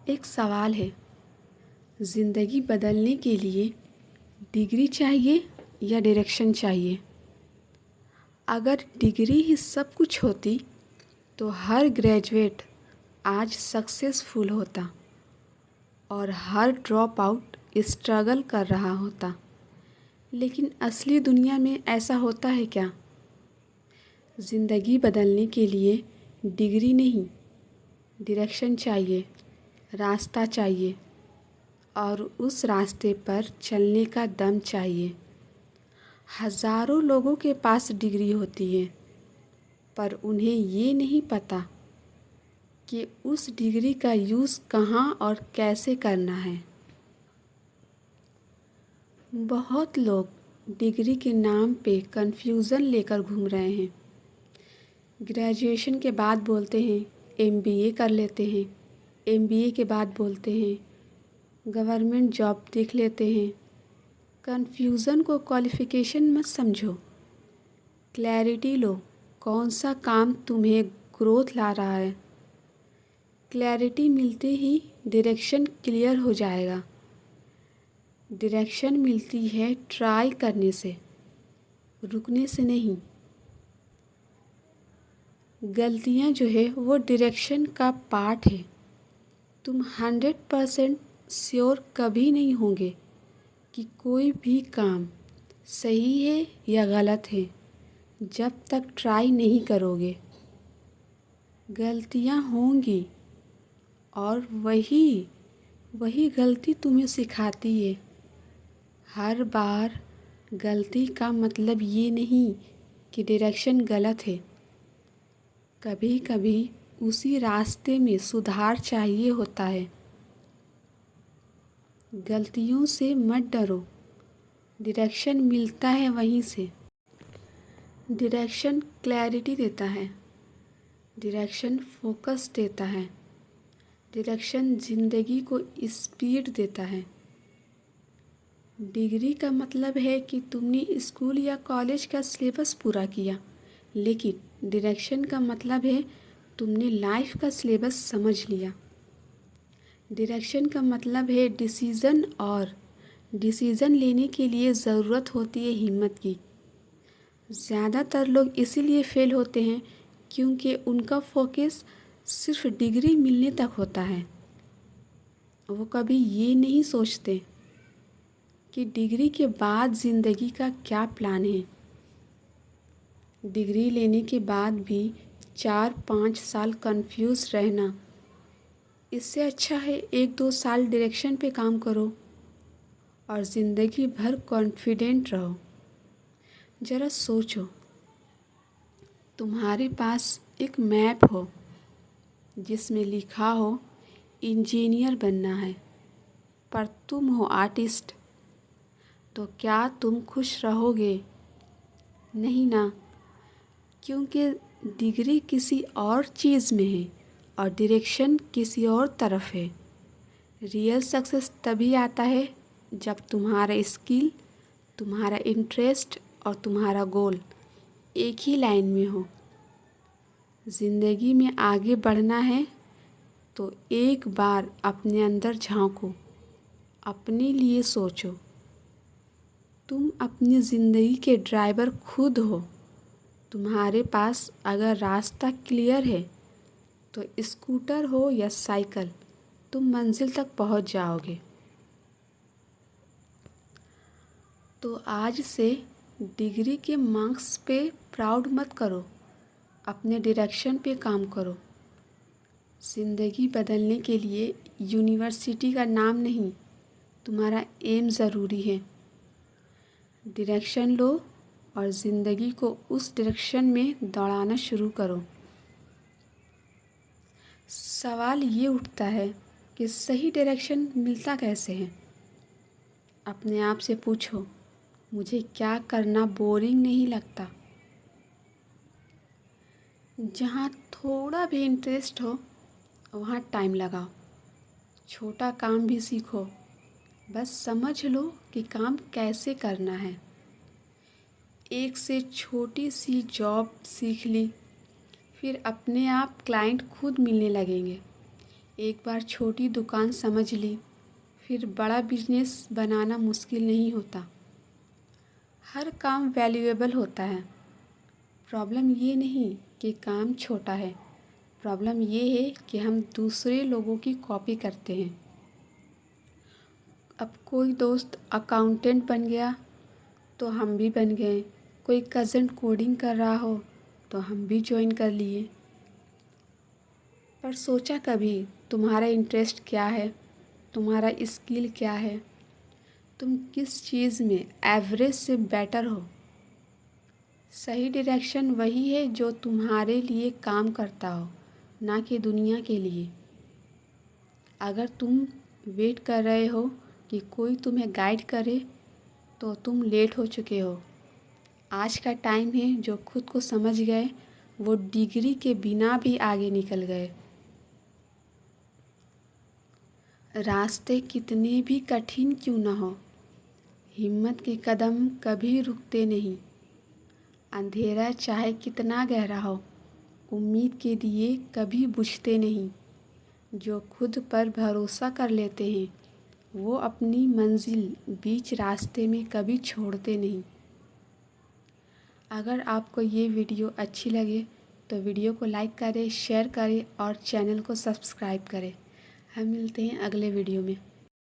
एक सवाल है, ज़िंदगी बदलने के लिए डिग्री चाहिए या डायरेक्शन चाहिए? अगर डिग्री ही सब कुछ होती तो हर ग्रेजुएट आज सक्सेसफुल होता और हर ड्रॉप आउट स्ट्रगल कर रहा होता। लेकिन असली दुनिया में ऐसा होता है क्या? ज़िंदगी बदलने के लिए डिग्री नहीं, डायरेक्शन चाहिए, रास्ता चाहिए और उस रास्ते पर चलने का दम चाहिए। हज़ारों लोगों के पास डिग्री होती है, पर उन्हें ये नहीं पता कि उस डिग्री का यूज़ कहाँ और कैसे करना है। बहुत लोग डिग्री के नाम पे कन्फ्यूज़न लेकर घूम रहे हैं। ग्रेजुएशन के बाद बोलते हैं एमबीए कर लेते हैं, एमबीए के बाद बोलते हैं गवर्नमेंट जॉब देख लेते हैं। कन्फ्यूज़न को क्वालिफ़िकेशन मत समझो, क्लैरिटी लो। कौन सा काम तुम्हें ग्रोथ ला रहा है? क्लैरिटी मिलते ही डायरेक्शन क्लियर हो जाएगा। डायरेक्शन मिलती है ट्राई करने से, रुकने से नहीं। गलतियाँ जो है वो डायरेक्शन का पार्ट है। तुम 100% श्योर कभी नहीं होंगे कि कोई भी काम सही है या गलत है जब तक ट्राई नहीं करोगे। गलतियाँ होंगी और वही गलती तुम्हें सिखाती है। हर बार गलती का मतलब ये नहीं कि डायरेक्शन गलत है। कभी कभी उसी रास्ते में सुधार चाहिए होता है। गलतियों से मत डरो, डायरेक्शन मिलता है वहीं से। डायरेक्शन क्लैरिटी देता है, डायरेक्शन फोकस देता है, डायरेक्शन ज़िंदगी को स्पीड देता है। डिग्री का मतलब है कि तुमने स्कूल या कॉलेज का सिलेबस पूरा किया, लेकिन डायरेक्शन का मतलब है तुमने लाइफ का सिलेबस समझ लिया। डायरेक्शन का मतलब है डिसीज़न, और डिसीज़न लेने के लिए ज़रूरत होती है हिम्मत की। ज़्यादातर लोग इसीलिए फेल होते हैं क्योंकि उनका फोकस सिर्फ डिग्री मिलने तक होता है। वो कभी ये नहीं सोचते कि डिग्री के बाद ज़िंदगी का क्या प्लान है। डिग्री लेने के बाद भी 4-5 साल कंफ्यूज रहना, इससे अच्छा है 1-2 साल डायरेक्शन पे काम करो और ज़िंदगी भर कॉन्फिडेंट रहो। ज़रा सोचो, तुम्हारे पास एक मैप हो जिसमें लिखा हो इंजीनियर बनना है, पर तुम हो आर्टिस्ट, तो क्या तुम खुश रहोगे? नहीं ना, क्योंकि डिग्री किसी और चीज़ में है और डायरेक्शन किसी और तरफ है। रियल सक्सेस तभी आता है जब तुम्हारा स्किल, तुम्हारा इंटरेस्ट और तुम्हारा गोल एक ही लाइन में हो। ज़िंदगी में आगे बढ़ना है तो एक बार अपने अंदर झांको, अपने लिए सोचो। तुम अपनी ज़िंदगी के ड्राइवर खुद हो। तुम्हारे पास अगर रास्ता क्लियर है तो स्कूटर हो या साइकिल, तुम मंजिल तक पहुंच जाओगे। तो आज से डिग्री के मार्क्स पे प्राउड मत करो, अपने डायरेक्शन पे काम करो। ज़िंदगी बदलने के लिए यूनिवर्सिटी का नाम नहीं, तुम्हारा एम ज़रूरी है। डायरेक्शन लो और ज़िंदगी को उस डायरेक्शन में दौड़ाना शुरू करो। सवाल ये उठता है कि सही डायरेक्शन मिलता कैसे है? अपने आप से पूछो, मुझे क्या करना बोरिंग नहीं लगता? जहाँ थोड़ा भी इंटरेस्ट हो वहाँ टाइम लगाओ। छोटा काम भी सीखो, बस समझ लो कि काम कैसे करना है। एक से छोटी सी जॉब सीख ली, फिर अपने आप क्लाइंट खुद मिलने लगेंगे। एक बार छोटी दुकान समझ ली, फिर बड़ा बिजनेस बनाना मुश्किल नहीं होता। हर काम वैल्यूएबल होता है। प्रॉब्लम ये नहीं कि काम छोटा है, प्रॉब्लम ये है कि हम दूसरे लोगों की कॉपी करते हैं। अब कोई दोस्त अकाउंटेंट बन गया तो हम भी बन गए, कोई कज़न कोडिंग कर रहा हो तो हम भी ज्वाइन कर लिए। पर सोचा कभी तुम्हारा इंटरेस्ट क्या है, तुम्हारा स्किल क्या है, तुम किस चीज़ में एवरेज से बेटर हो? सही डायरेक्शन वही है जो तुम्हारे लिए काम करता हो, ना कि दुनिया के लिए। अगर तुम वेट कर रहे हो कि कोई तुम्हें गाइड करे तो तुम लेट हो चुके हो। आज का टाइम है जो खुद को समझ गए वो डिग्री के बिना भी आगे निकल गए। रास्ते कितने भी कठिन क्यों ना हो, हिम्मत के कदम कभी रुकते नहीं। अंधेरा चाहे कितना गहरा हो, उम्मीद के दिए कभी बुझते नहीं। जो खुद पर भरोसा कर लेते हैं वो अपनी मंजिल बीच रास्ते में कभी छोड़ते नहीं। अगर आपको ये वीडियो अच्छी लगे तो वीडियो को लाइक करें, शेयर करें और चैनल को सब्सक्राइब करें। हम मिलते हैं अगले वीडियो में।